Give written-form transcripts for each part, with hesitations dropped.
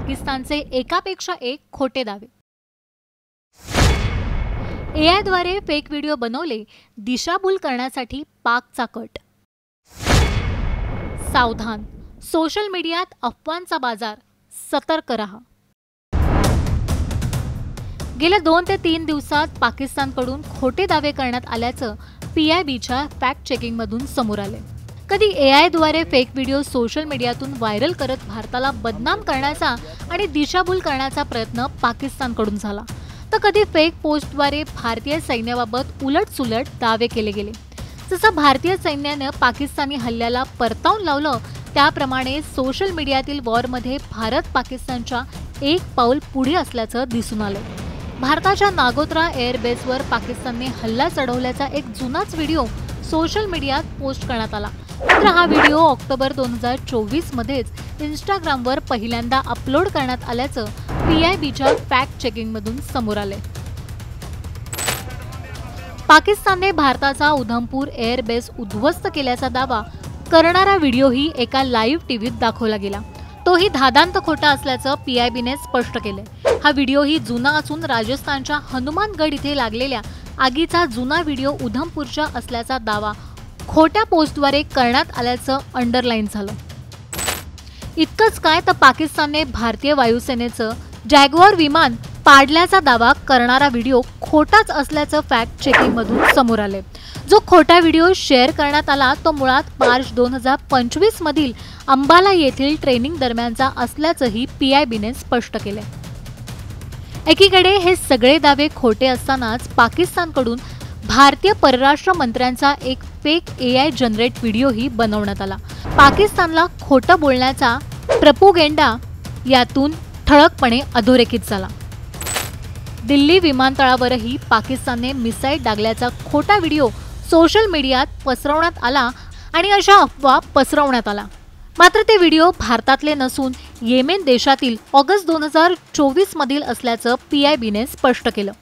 पाकिस्तानचे एकापेक्षा एक खोटे दावे। एआयद्वारे फेक व्हिडिओ बनवले, दिशाभूल करण्यासाठी पाकचा कट। सावधान, सोशल मीडियात अफवांचा बाजार, सतर्क रहा। गेल्या 2 ते 3 दिवसात पाकिस्तानकडून खोटे दावे करण्यात आल्याचं PIBच्या फॅक्ट चेकिंगमधून समोर आले। कधी एआयद्वारे फेक व्हिडिओ सोशल मीडियातून व्हायरल करत भारताला बदनाम करण्याचा आणि दिशाभूल करण्याचा प्रयत्न पाकिस्तानकडून झाला, तर कधी फेक पोस्टद्वारे भारतीय सैन्याबाबत उलटसुलट दावे केले गेले। जसं भारतीय सैन्याने पाकिस्तानी हल्ल्याला परतावून लावलं, त्याप्रमाणे सोशल मीडियातील वॉरमध्ये भारत पाकिस्तानच्या एक पाऊल पुढे असल्याचं दिसून आलं। भारताच्या नागोत्रा एअरबेसवर पाकिस्तानने हल्ला चढवल्याचा एक जुनाच व्हिडिओ सोशल मीडियात पोस्ट करण्यात आला। मात्र हा व्हिडिओ ऑक्टोबर 2024 मध्येच इंस्टाग्रामवर पहिल्यांदा अपलोड करण्यात आल्याचं PIBच्या फॅक्ट चेकिंगमधून समोर आले। पाकिस्तानने भारताचा उधमपूर एअरबेस उद्ध्वस्त केल्याचा दावा करणारा व्हिडिओही एका लाईव्ह टीव्हीत दाखवला गेला। तोही धादांत खोटा असल्याचं PIBने स्पष्ट केलंय। हा व्हिडिओही जुना असून राजस्थानच्या हनुमानगड इथे लागलेल्या आगीचा जुना व्हिडिओ उधमपूरच्या असल्याचा दावा खोट्या पोस्टद्वारे करण्यात आल्याचं अंडरलाईन झालं। इतकंच काय, तर पाकिस्तानने भारतीय वायुसेनेचं जॅग्वार विमान पाडल्याचा दावा करणारा व्हिडिओ खोटाच असल्याचं फॅक्ट चेकिंगमधून समोर आले। जो खोटा व्हिडिओ शेअर करण्यात आला तो मुळात मार्च 2025 मधील अंबाला येथील ट्रेनिंग दरम्यानचा असल्याचंही PIBने स्पष्ट केलंय। एकीकडे हे सगळे दावे खोटे असतानाच पाकिस्तानकडून भारतीय परराष्ट्र मंत्र्यांचा एक फेक AI जनरेट व्हिडिओही बनवण्यात आला। पाकिस्तानला खोटं बोलण्याचा प्रपोगेंडा यातून ठळकपणे अधोरेखित झाला। दिल्ली विमानतळावरही पाकिस्तानने मिसाईल डागल्याचा खोटा व्हिडिओ सोशल मीडियात पसरवण्यात आला आणि अशा अफवा पसरवण्यात आला। मात्र ते व्हिडिओ भारतातले नसून येमेन देशातील ऑगस्ट 2024 मधील असल्याचं PIBने स्पष्ट केलं।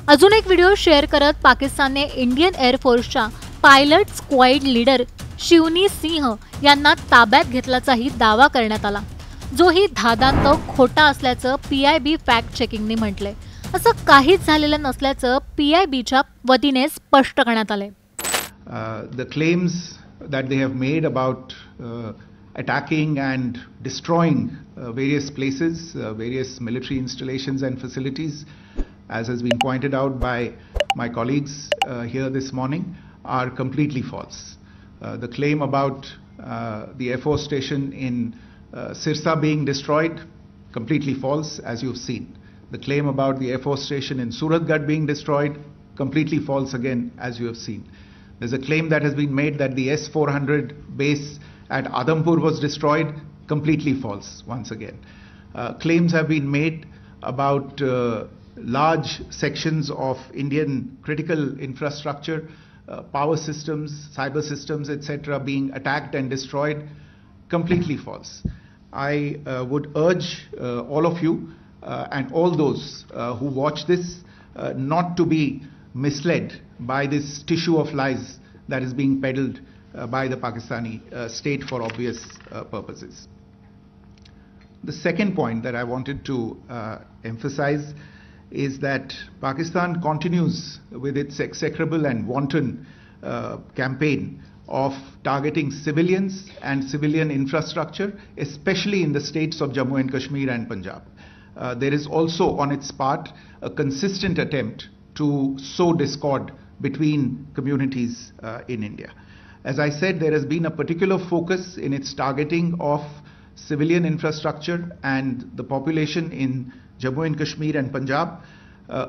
अजून एक व्हिडिओ शेअर करत पाकिस्तानने इंडियन एअरफोर्सच्या pilot squad leader Shivani Singh यांना ताब्यात घेतल्याचाही दावा करण्यात आला, जोही धादांत खोटा असल्याचं PIB फॅक्ट चेकिंगने म्हटलंय। असं काहीच झालेलं नसल्याचं PIBच्या वतीने स्पष्ट करण्यात आलंय। The claims that they have made about attacking and destroying various places, various military installations and facilities, as has been pointed out by my colleagues here this morning, are completely false. The claim about the Air Force station in Sirsa being destroyed, completely false, as you've seen. The claim about the Air Force station in Suratgarh being destroyed, completely false again, as you have seen. There's a claim that has been made that the S-400 base at Adampur was destroyed, completely false once again. Claims have been made about large sections of Indian critical infrastructure, power systems, cyber systems, etc. being attacked and destroyed, completely false. I would urge all of you and all those who watch this not to be misled by this tissue of lies that is being peddled by the Pakistani state for obvious purposes. The second point that I wanted to emphasize is that Pakistan continues with its execrable and wanton campaign of targeting civilians and civilian infrastructure, especially in the states of Jammu and Kashmir and Punjab. There is also on its part a consistent attempt to sow discord between communities in India. As I said, there has been a particular focus in its targeting of civilian infrastructure and the population in Jammu and Kashmir and Punjab.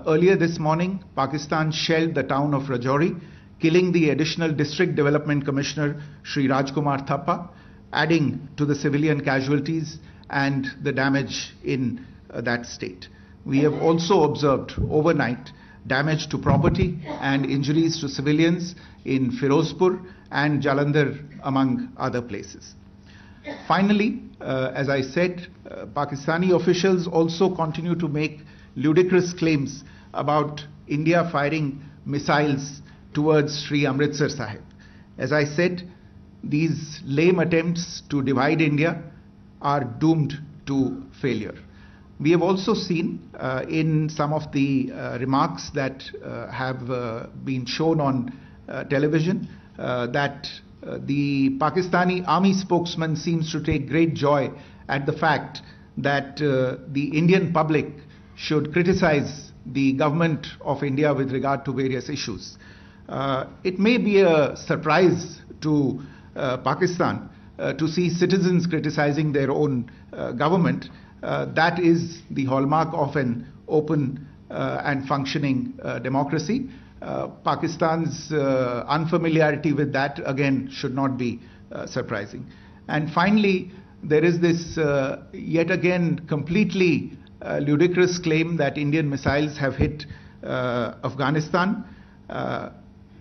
Earlier this morning, Pakistan shelled the town of Rajouri, killing the additional District Development Commissioner Shri Rajkumar Thappa, adding to the civilian casualties and the damage in that state. We have also observed overnight damage to property and injuries to civilians in Firozpur and Jalandhar, among other places. Finally, as I said, Pakistani officials also continue to make ludicrous claims about India firing missiles towards Sri Amritsar Sahib. As I said, these lame attempts to divide India are doomed to failure. We have also seen in some of the remarks that have been shown on television that the Pakistani army spokesman seems to take great joy at the fact that the Indian public should criticize the government of India with regard to various issues. It may be a surprise to Pakistan to see citizens criticizing their own government. That is the hallmark of an open and functioning democracy. Pakistan's unfamiliarity with that, again, should not be surprising. And finally, there is this yet again completely ludicrous claim that Indian missiles have hit Afghanistan.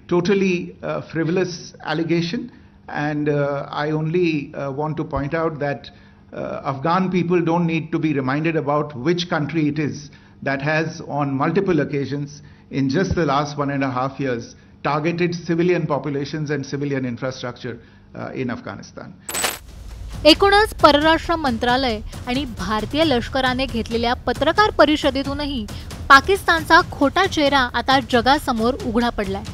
Totally frivolous allegation, and I only want to point out that Afghan people don't need to be reminded about which country it is that has on multiple occasions in just the last 1.5 years targeted civilian populations and civilian infrastructure in Afghanistan. एकूणच परराष्ट्र मंत्रालय आणि भारतीय लष्कराने घेतलेल्या पत्रकार परिषदेतूनही पाकिस्तानचा खोटा चेहरा आता जगासमोर उघडा पडलाय.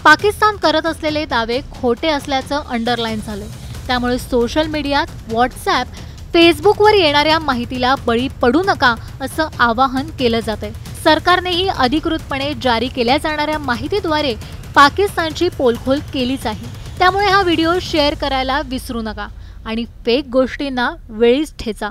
पाकिस्तान करत असलेले दावे खोटे असल्याचं अंडरलाईन झालंय. त्यामुळे सोशल मीडियात, व्हॉट्सॲप, फेसबुकवर येणाऱ्या माहितीला बळी पडू नका असं आवाहन केलं जातंय. सरकारनेही अधिकृतपणे जारी केल्या जाणाऱ्या माहितीद्वारे पाकिस्तानची पोलखोल केलीच आहे. त्यामुळे हा व्हिडिओ शेअर करायला विसरू नका आणि फेक गोष्टींना वेळीच ठेचा.